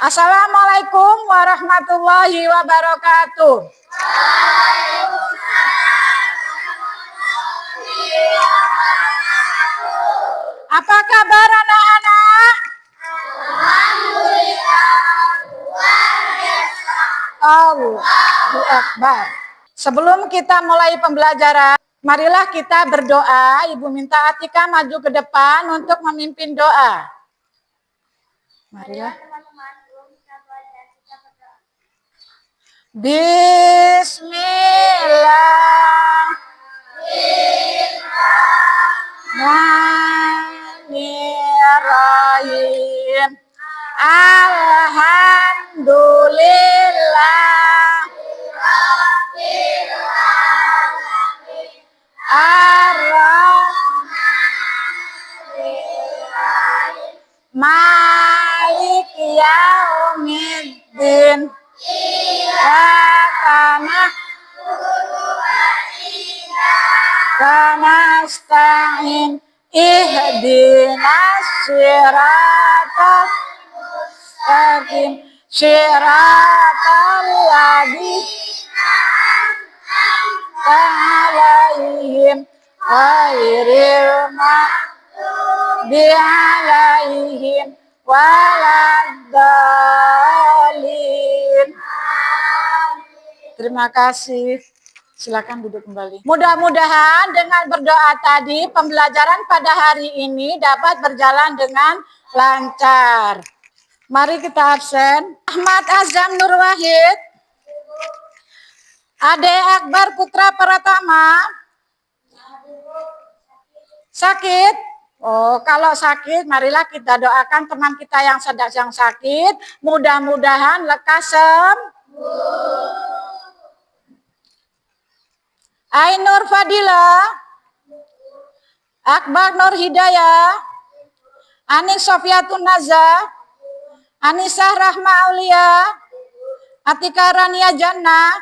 Assalamualaikum warahmatullahi wabarakatuh. Apa kabar anak-anak? Allahu Akbar. Sebelum kita mulai pembelajaran, marilah kita berdoa. Ibu minta Atika maju ke depan untuk memimpin doa. Marilah. Bismillahirrahmanirrahim. Alhamdulillah. Malik yaumiddin. Kanasta'in ihdinas siratal mustaqim siratal ladzina alaihim ghairil maghdubi alaihim waladdallin. Terima kasih. Silakan duduk kembali. Mudah-mudahan dengan berdoa tadi, pembelajaran pada hari ini dapat berjalan dengan lancar. Mari kita absen. Ahmad Azam Nur Wahid. Ade Akbar Putra Pratama. Sakit? Oh, kalau sakit, marilah kita doakan teman kita yang sedang sakit. Mudah-mudahan lekas sembuh. Ainur Fadila, Akbar Nur Hidayah, Anis Sofiatun Naza, Anisah Rahma Aulia, Atika Rania Jannah,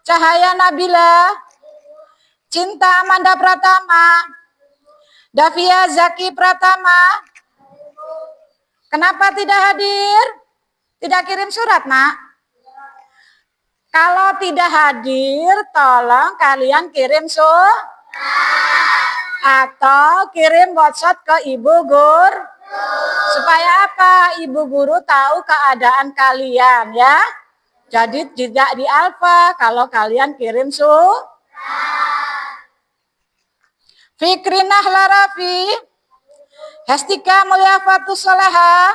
Cahaya Nabila, Cinta Amanda Pratama, Davia Zaki Pratama. Kenapa tidak hadir? Tidak kirim surat, Nak? Kalau tidak hadir, tolong kalian kirim surat atau kirim WhatsApp ke Ibu Guru. Supaya apa? Ibu Guru tahu keadaan kalian ya. Jadi tidak di alfa kalau kalian kirim surat. Fikrinah Larafi, Hestika Mulyafatus Soleha,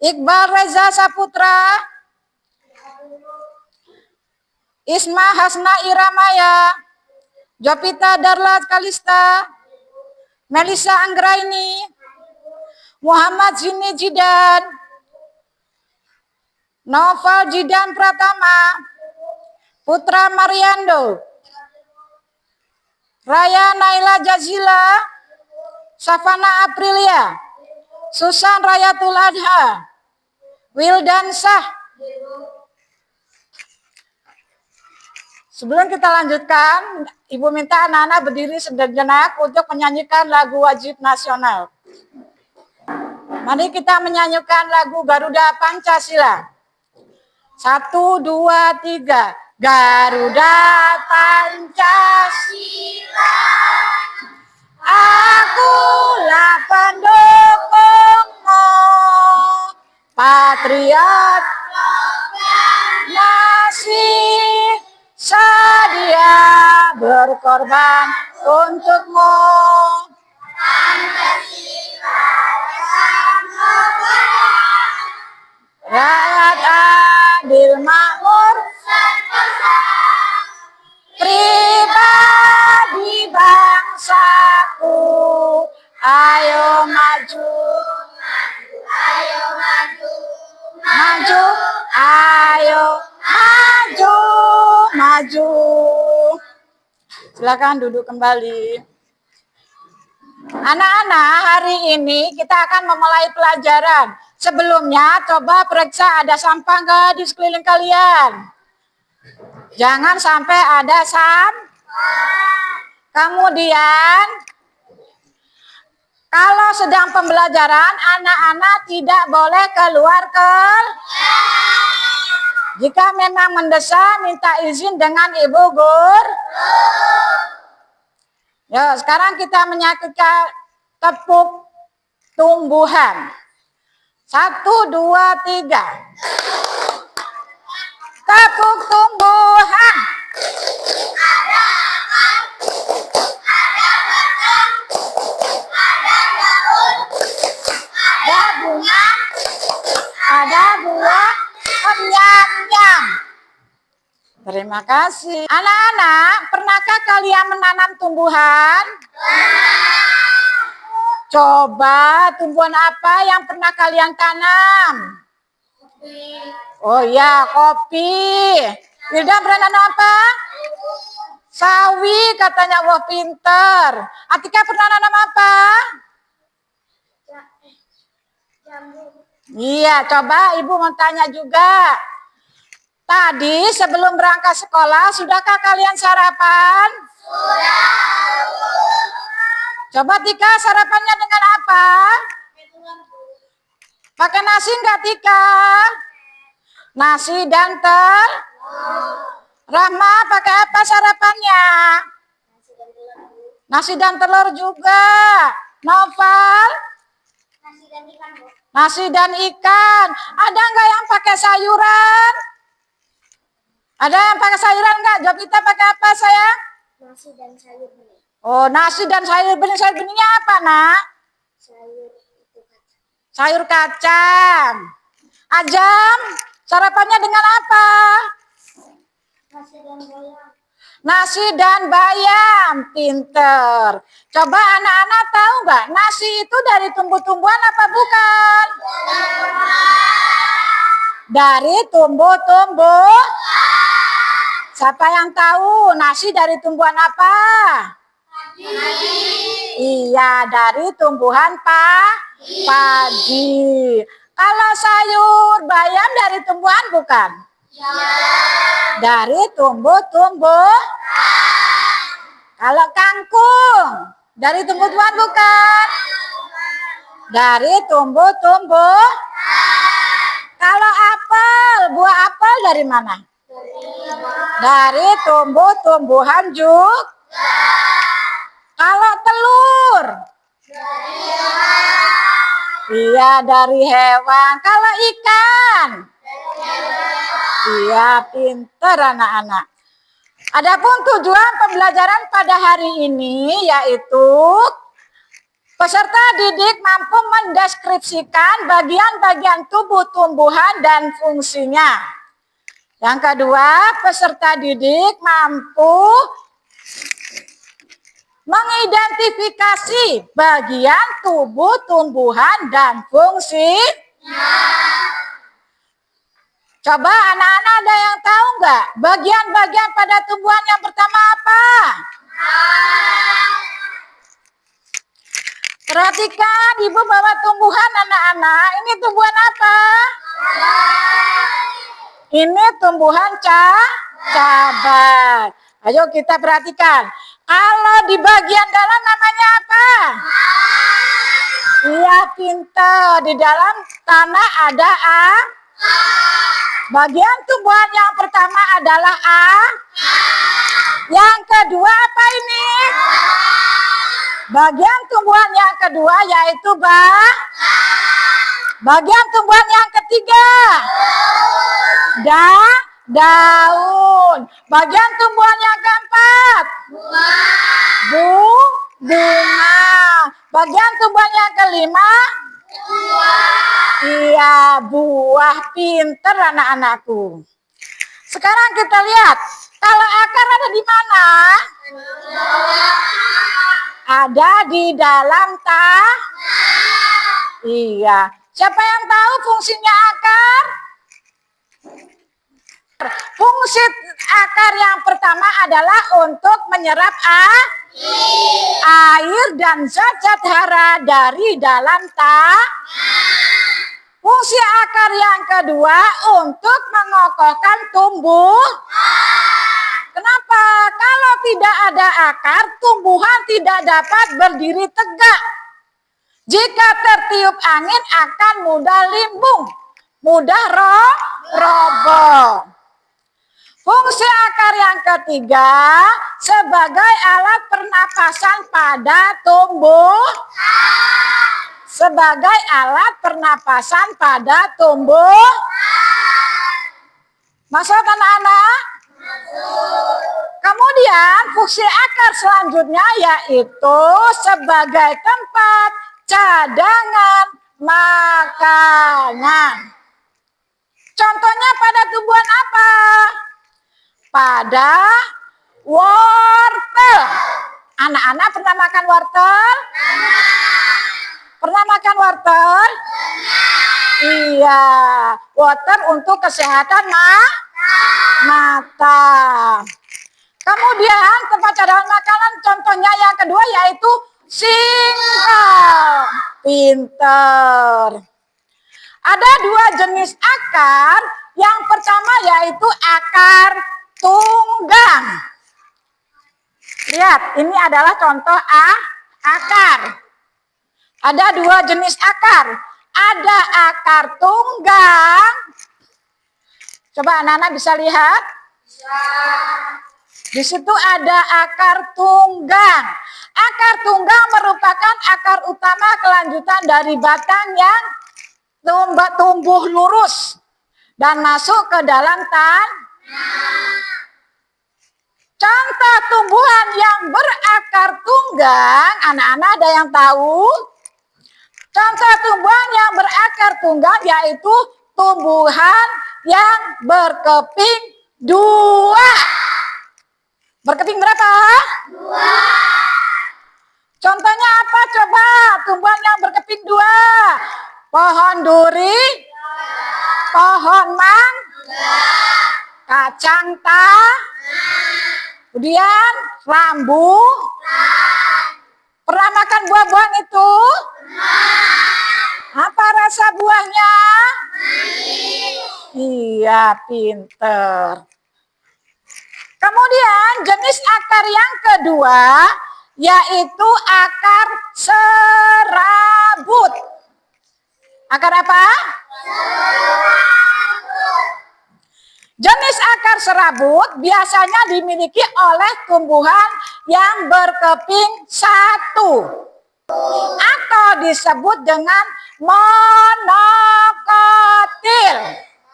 Iqbal Reza Saputra, Isma Hasna Iramaya, Jopita Darlat Kalista, Melisa Anggraini, Muhammad Zini Jidan, Noval Jidan Pratama, Putra Mariando, Raya Naila Jazila, Safana Aprilia, Susan Rayatul Adha, Wildan Sah. Sebelum kita lanjutkan, Ibu minta anak-anak berdiri sejenak untuk menyanyikan lagu wajib nasional. Mari kita menyanyikan lagu Garuda Pancasila. 1, 2, 3. Garuda Pancasila, akulah pendukungmu, patriot nasib, sedia berkorban untukmu. Rakyat adil makmur, pribadi bangsaku, ayo maju, ayo maju, maju, ayo maju, maju. Silakan duduk kembali. Anak-anak, hari ini kita akan memulai pelajaran. Sebelumnya, coba periksa ada sampah nggak di sekeliling kalian. Jangan sampai ada sampah. Kemudian, Kalau sedang pembelajaran, anak-anak tidak boleh keluar jika memang mendesak, minta izin dengan Ibu Guru. Ya, sekarang kita menyaksikan tepuk tumbuhan. 1, 2, 3. Tepuk tumbuhan. Ada akar, ada batang, ada daun, ada bunga, ada buah, nyam-nyam. Terima kasih. Anak-anak, pernahkah kalian menanam tumbuhan? Coba tumbuhan apa yang pernah kalian tanam? Kopi. Oh ya, kopi. Hilda pernah nanam apa? Sawi, katanya. Wah, pinter. Atika pernah nanam apa? Jambu. Iya, coba Ibu mau tanya juga. Tadi sebelum berangkat sekolah, sudahkah kalian sarapan? Sudah. Coba Tika, sarapannya dengan apa? Pakai nasi enggak Tika? Nasi dan telur. Rahma pakai apa sarapannya? Nasi dan telur juga. Noval? Nasi dan ikan. Nasi dan ikan. Ada enggak yang pakai sayuran? Ada yang pakai sayuran enggak? Jovita pakai apa sayang? Nasi dan sayur bening. Oh, nasi dan sayur bening. Sayur beningnya apa, Nak? Sayur kacang. Ajam, sarapannya dengan apa? Nasi dan bayam. Nasi dan bayam, pinter. Coba anak-anak tahu nggak, nasi itu dari tumbuh-tumbuhan apa bukan? Dari tumbuh-tumbuh. Siapa yang tahu nasi dari tumbuhan apa? Iya, dari tumbuhan padi. Kalau sayur bayam dari tumbuhan bukan? Ya. Dari tumbuh-tumbuh. Kalau kangkung dari tumbuh-tumbuhan bukan? Dari tumbuh-tumbuh. Kalau apel, buah apel dari mana? Dari tumbuh-tumbuhan juga. Kalau telur? Iya, dari hewan. Kalau ikan? Iya, pinter anak-anak. Adapun tujuan pembelajaran pada hari ini yaitu peserta didik mampu mendeskripsikan bagian-bagian tubuh tumbuhan dan fungsinya. Yang kedua, peserta didik mampu mengidentifikasi bagian tubuh tumbuhan dan fungsinya. Coba anak-anak ada yang tahu nggak bagian-bagian pada tumbuhan yang pertama apa? Perhatikan, Ibu bawa tumbuhan anak-anak. Ini tumbuhan apa? Ini tumbuhan cabai. Ayo kita perhatikan. Kalau di bagian dalam namanya apa? Iya, pintar. Di dalam tanah ada bagian tumbuhan yang pertama adalah Yang kedua apa ini? Bagian tumbuhan yang kedua yaitu bagian tumbuhan yang ketiga daun. Bagian tumbuhan yang keempat bunga. Bagian tumbuhan yang kelima iya, buah. Pinter anak-anakku. Sekarang kita lihat, kalau akar ada di mana? Ada di dalam iya. Siapa yang tahu fungsinya akar? Fungsi akar yang pertama adalah untuk menyerap air dan zat-zat hara dari dalam Fungsi akar yang kedua untuk mengokohkan tumbuh. Kenapa? Kalau tidak ada akar, tumbuhan tidak dapat berdiri tegak. Jika tertiup angin akan mudah limbung, mudah roboh. Fungsi akar yang ketiga sebagai alat pernapasan pada tumbuhan. Sebagai alat pernapasan pada tumbuhan. Masuk anak-anak? Kemudian fungsi akar selanjutnya yaitu sebagai tempat cadangan makanan. Contohnya pada tumbuhan apa? Pada wortel. Anak-anak pernah makan wortel? Pernah makan wortel? Iya, wortel untuk kesehatan mata. Kemudian tempat cadangan makanan contohnya yang kedua yaitu singkong. Pinter. Ada dua jenis akar. Yang pertama yaitu akar tunggang. Lihat, ini adalah contoh akar. Ada dua jenis akar. Ada akar tunggang. Coba anak-anak bisa lihat? Di situ ada akar tunggang. Akar tunggang merupakan akar utama kelanjutan dari batang yang tumbuh lurus dan masuk ke dalam tanah. Contoh tumbuhan yang berakar tunggang, anak-anak ada yang tahu? Contoh tumbuhan yang berakar tunggang yaitu tumbuhan yang berkeping dua. Berkeping berapa? Dua. Contohnya apa coba tumbuhan yang berkeping dua? Pohon duri, pohon mangga, kacang kemudian rambu. Pernah makan buah-buahan itu? Apa rasa buahnya? Iya, pinter. Kemudian jenis akar yang kedua yaitu akar serabut. Akar apa? Jenis akar serabut biasanya dimiliki oleh tumbuhan yang berkeping satu atau disebut dengan monokotil.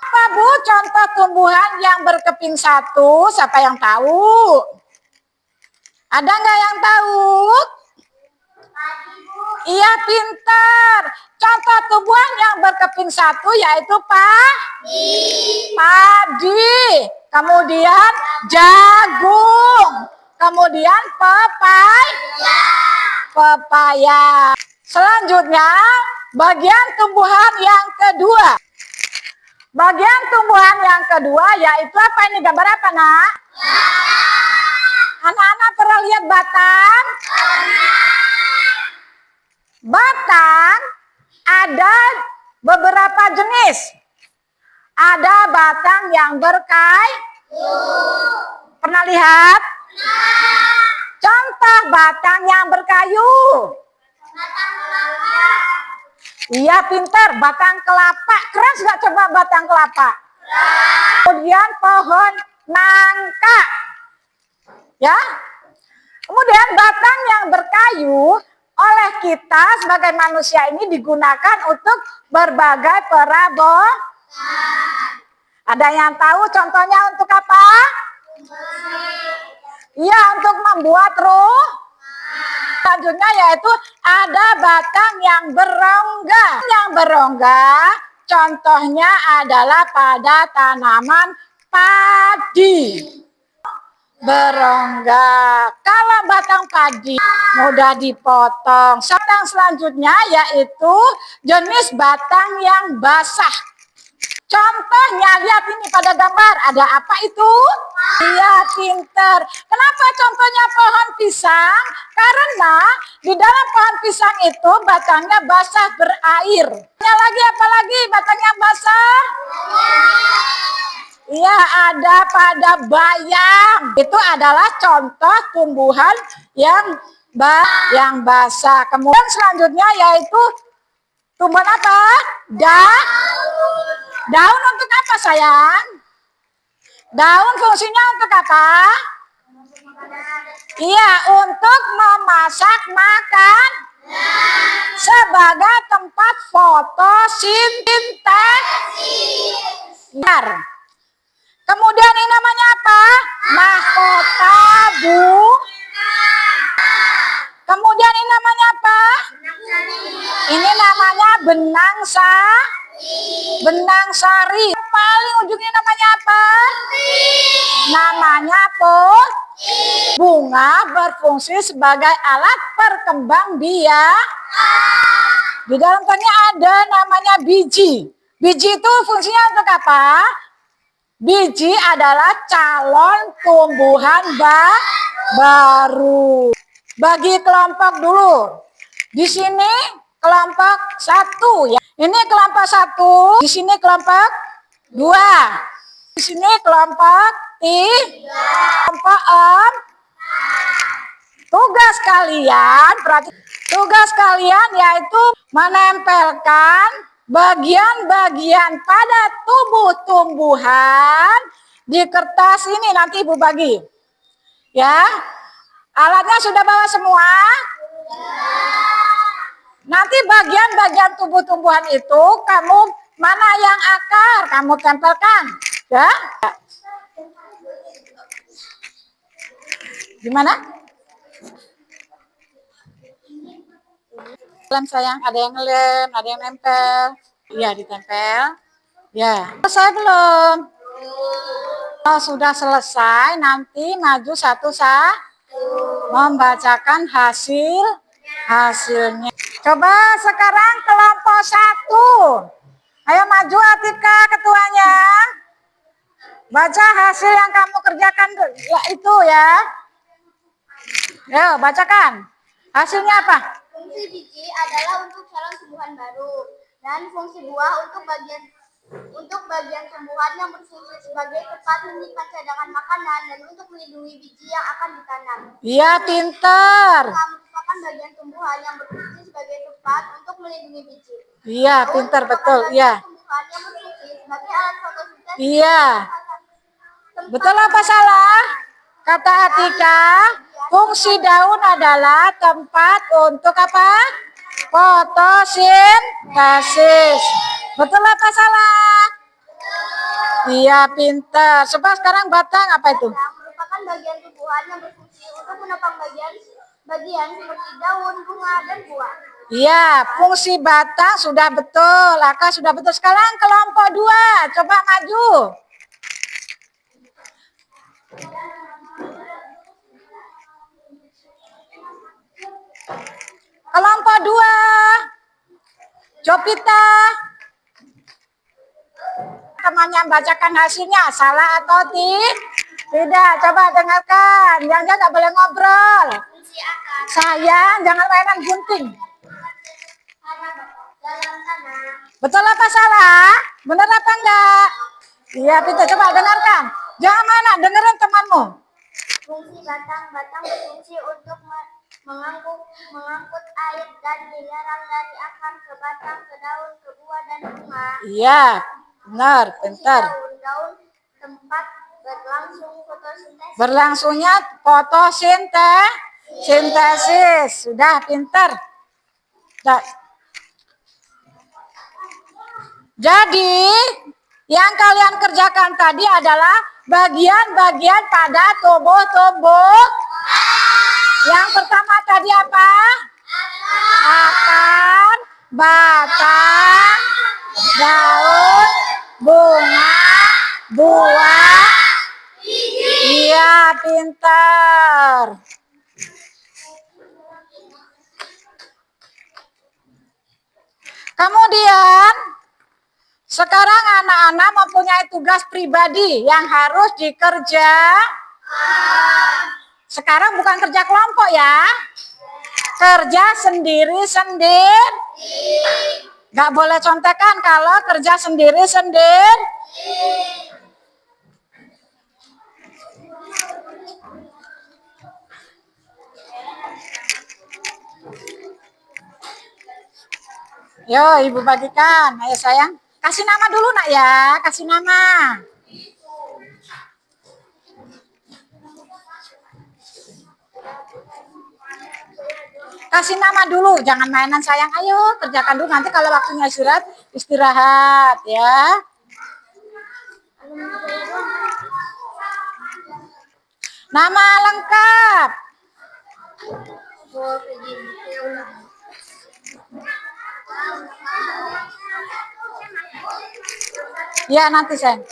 Apa Bu contoh tumbuhan yang berkeping satu? Siapa yang tahu? Ada nggak yang tahu? Iya, pintar. Contoh tumbuhan yang berkeping satu yaitu padi, kemudian jagung, kemudian pepaya. Selanjutnya, bagian tumbuhan yang kedua. Bagian tumbuhan yang kedua yaitu apa ini? Gambar apa, Nak? Anak-anak pernah lihat batang? Batang ada beberapa jenis. Ada batang yang berkayu. Pernah lihat? Contoh batang yang berkayu. Iya, pintar. Batang kelapa. Keras nggak coba batang kelapa? Kemudian pohon nangka. Ya. Kemudian batang yang berkayu oleh kita sebagai manusia ini digunakan untuk berbagai perabotan. Ada yang tahu contohnya untuk apa? Iya, untuk membuat selanjutnya yaitu ada batang yang berongga. Yang berongga contohnya adalah pada tanaman padi. Berongga. Kalau batang padi mudah dipotong. Batang selanjutnya yaitu jenis batang yang basah. Contohnya lihat ini pada gambar. Ada apa itu? Iya, pinter. Kenapa contohnya pohon pisang? Karena di dalam pohon pisang itu batangnya basah berair. Lagi apa lagi batangnya basah? Iya, ada pada bayam. Itu adalah contoh tumbuhan yang yang basah. Kemudian selanjutnya yaitu tumbuhan apa? Daun untuk apa sayang? Daun fungsinya untuk apa? Iya, untuk memasak makan sebagai tempat fotosintesis. Kemudian ini namanya apa? Mahkota Kemudian ini namanya apa? Ini namanya benang sari. Paling ujungnya namanya apa? Namanya bunga berfungsi sebagai alat perkembang biak. Di dalam tanya ada namanya biji. Biji itu fungsinya untuk apa? Biji adalah calon tumbuhan baru. Bagi kelompok dulu. Di sini kelompok 1 ya. Ini kelompok 1, di sini kelompok 2. Di sini kelompok 3. Kelompok 4. Tugas kalian yaitu menempelkan bagian-bagian pada tubuh tumbuhan di kertas ini, nanti Ibu bagi. Ya. Alatnya sudah bawa semua? Nanti bagian-bagian tubuh tumbuhan itu kamu mana yang akar kamu tempelkan, ya? Gimana? Lem sayang, ada yang ngelem, ada yang nempel. Iya, ditempel. Ya, selesai belum? Kalau sudah selesai, nanti maju satu-satu membacakan hasilnya. Coba sekarang kelompok 1. Ayo maju Atika ketuanya. Baca hasil yang kamu kerjakan ya, itu ya. Ayo bacakan. Hasilnya apa? Fungsi biji adalah untuk calon tumbuhan baru dan fungsi buah untuk bagian tumbuhan yang berfungsi sebagai tempat menyimpan cadangan makanan dan untuk melindungi biji yang akan ditanam. Iya, pintar. Merupakan bagian tumbuhan yang berfungsi sebagai tempat untuk melindungi biji. Iya, pintar betul. Iya. Tumbuhan yang berfungsi sebagai alat fotosintesis. Iya. Betul apa salah? Kata Atika, fungsi daun adalah tempat untuk apa? Fotosintesis. Betul apa salah? Iya, pintar. Coba sekarang batang apa itu? Merupakan bagian tumbuhan yang berfungsi untuk menopang bagian seperti daun, bunga, dan buah. Iya, fungsi batang sudah betul. Akar sudah betul. Sekarang kelompok 2. Coba maju. Kelompok 2. Jopita. Temannya bacakan hasilnya. Salah atau tidak? Coba dengarkan. Jangan nggak boleh ngobrol. Sayang, jangan mainan gunting. Betul apa salah? Benar apa enggak? Iya, pintar. Coba dengarkan. Jangan mainan, dengerin temanmu. Fungsi batang berfungsi untuk mengangkut air dan mineral dari akar ke batang, ke daun, ke buah dan bunga. Iya, benar, pintar. Daun tempat fotosintesis. Berlangsungnya fotosintesis. Sudah pintar. Jadi, yang kalian kerjakan tadi adalah bagian-bagian pada tubuh. Yang pertama tadi apa? Akar, batang, daun, bunga, buah. Iya, pintar. Kemudian, sekarang anak-anak mempunyai tugas pribadi yang harus Sekarang bukan kerja kelompok ya. Kerja sendiri-sendiri. Gak boleh contekan kalau kerja sendiri-sendiri. Yo, Ibu bagikan. Ayo sayang. Kasih nama dulu nak ya. Kasih nama. Kasih nama dulu. Jangan mainan sayang. Ayo kerjakan dulu. Nanti kalau waktunya istirahat, istirahat ya. Nama lengkap. Ya nanti sayang.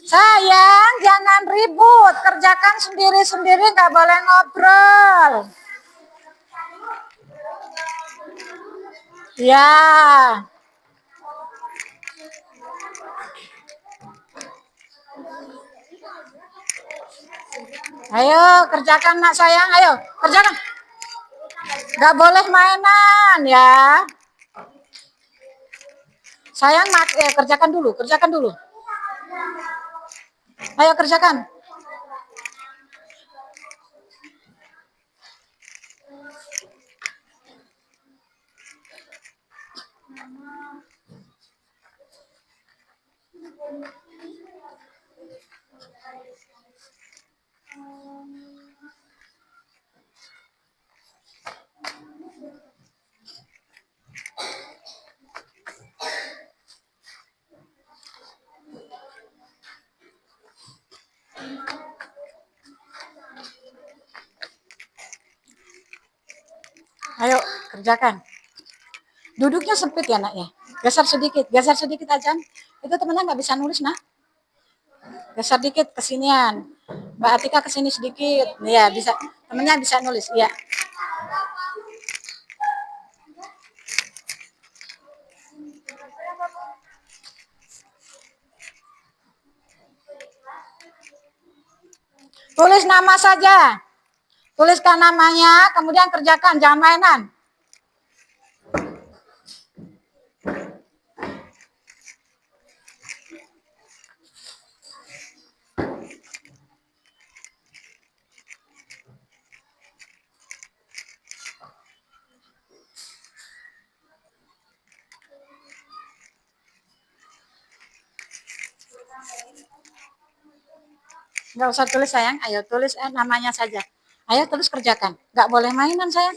Sayang, jangan ribut. Kerjakan sendiri-sendiri, nggak boleh ngobrol. Ya. Ayo, kerjakan nak sayang. Ayo, kerjakan. Nggak boleh mainan ya. Sayang, kerjakan dulu, kerjakan dulu. Ayo kerjakan. Ayo kerjakan. Duduknya sempit ya nak ya. Geser sedikit aja. Itu temennya nggak bisa nulis nak. Geser dikit kesinian. Mbak Atika kesini sedikit. Ya bisa. Temennya bisa nulis. Ya. Tulis nama saja. Tuliskan namanya, kemudian kerjakan, jangan mainan. Nggak usah tulis sayang, ayo tulis namanya saja. Ayo terus kerjakan, nggak boleh mainan sayang.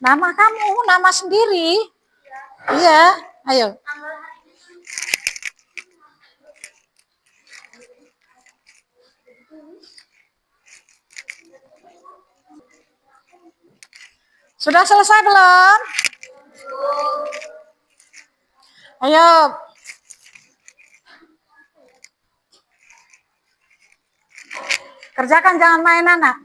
Nama kamu, nama sendiri. Iya, ayo. Sudah selesai belum? Ayo. Kerjakan, jangan mainan nak.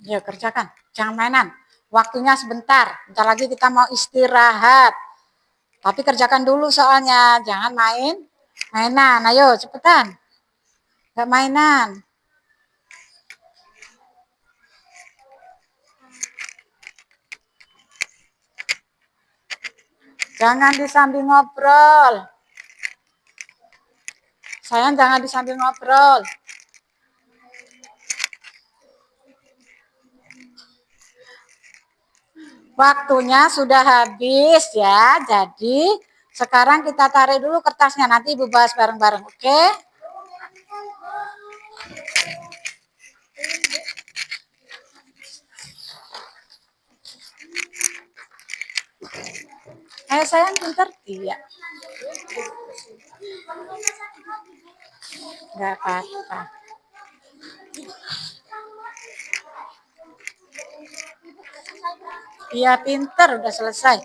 Ya kerjakan, jangan mainan. Waktunya sebentar, bentar lagi kita mau istirahat. Tapi kerjakan dulu soalnya, jangan mainan. Ayo cepetan. Gak mainan. Jangan disambil ngobrol. Sayang jangan disambil ngobrol. Waktunya sudah habis ya. Jadi sekarang kita tarik dulu kertasnya. Nanti Ibu bahas bareng-bareng, oke? Sayang pintar? Iya. Enggak apa-apa. Iya pintar, udah selesai.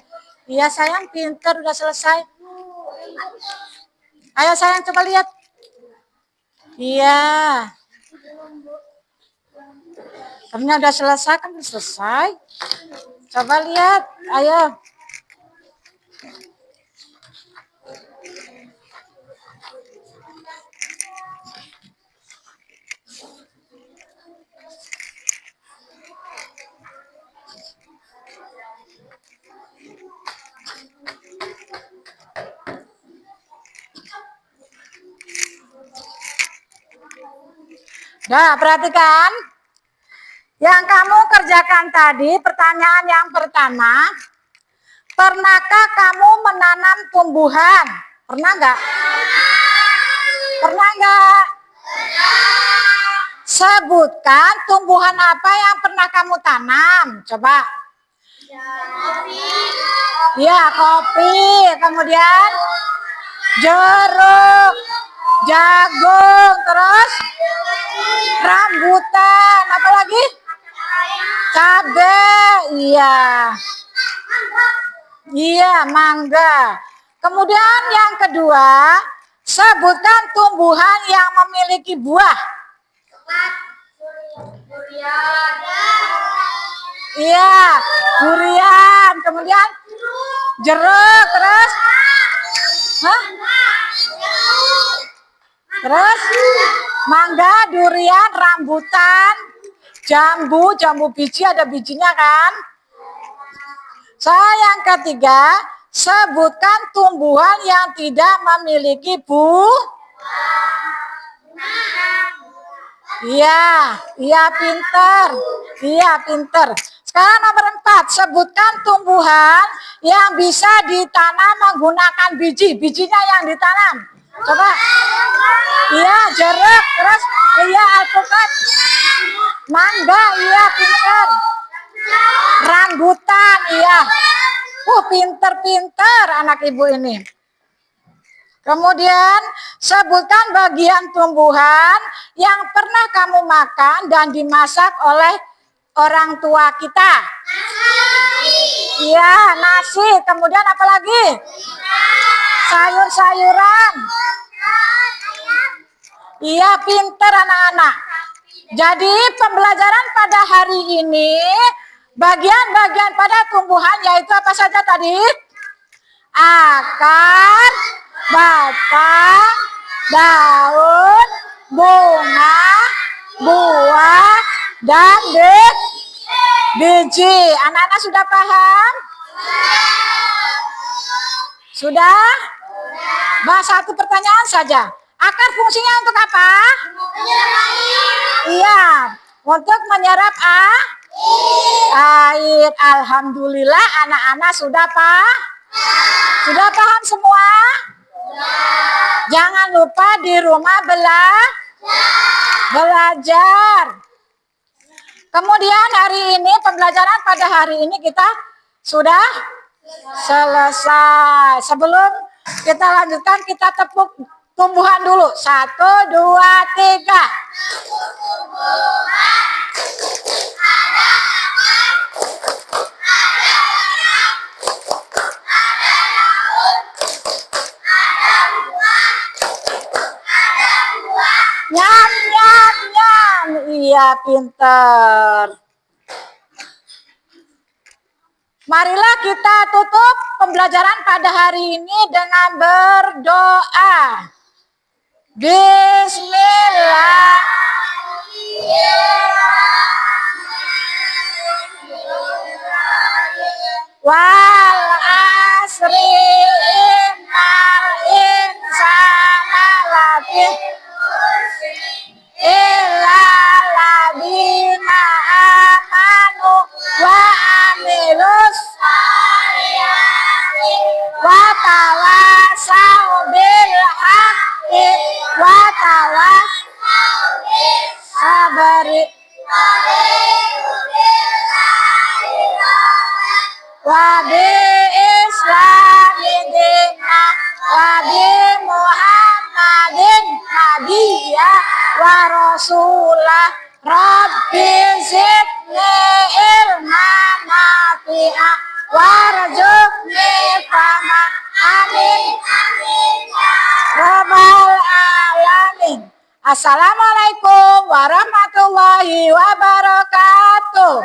Iya sayang pintar, udah selesai. Ayo sayang coba lihat. Iya. Ternyata udah selesai kan? Udah selesai. Coba lihat, ayo. Nah, perhatikan. Yang kamu kerjakan tadi, pertanyaan yang pertama, pernahkah kamu menanam tumbuhan? Pernah nggak? Pernah nggak? Sebutkan tumbuhan apa yang pernah kamu tanam. Coba. Ya, kopi. Kemudian jeruk, jagung, terus rambutan. Apa lagi? Cabai. Iya. Iya, mangga. Kemudian yang kedua, sebutkan tumbuhan yang memiliki buah. Iya, durian. Kemudian jeruk, terus terus mangga, durian, rambutan, jambu biji, ada bijinya kan? Yang ketiga, sebutkan tumbuhan yang tidak memiliki Iya pinter. Iya pinter. Sekarang nomor 4, sebutkan tumbuhan yang bisa ditanam menggunakan biji. Bijinya yang ditanam. Coba. Iya, jeruk, terus iya alpukat. Mangga, iya pinter. Rambutan, iya. Pinter-pinter anak ibu ini. Kemudian sebutkan bagian tumbuhan yang pernah kamu makan dan dimasak oleh orang tua kita. Iya, nasi. Kemudian apa lagi? Sayur-sayuran. Iya, pinter anak-anak. Jadi pembelajaran pada hari ini, bagian-bagian pada tumbuhan yaitu apa saja tadi? Akar, batang, daun, bunga, buah, dan biji. Anak-anak sudah paham? Sudah? Bahas satu pertanyaan saja. Akar fungsinya untuk apa? Iya, untuk menyerap air. Alhamdulillah anak-anak sudah paham? Sudah paham semua? Jangan lupa di rumah belajar. Kemudian hari ini, pembelajaran pada hari ini kita sudah selesai. Sebelum kita lanjutkan, kita tepuk tumbuhan dulu. 1, 2, 3. Nyam, nyam, nyam. Iya, pinter. Marilah kita tutup pembelajaran pada hari ini dengan berdoa. Bismillah. Wal asri innal insana lafi illa ladina amanu wa amilus wa tawasau bil haqqi wa tawasau bis sabri wa bi islami dina wa bi muhammadin nabiyya wa rasulah rabbi zidni ilma nafi'a warzuqni fama amin rabbal alamin. Assalamualaikum warahmatullahi wabarakatuh.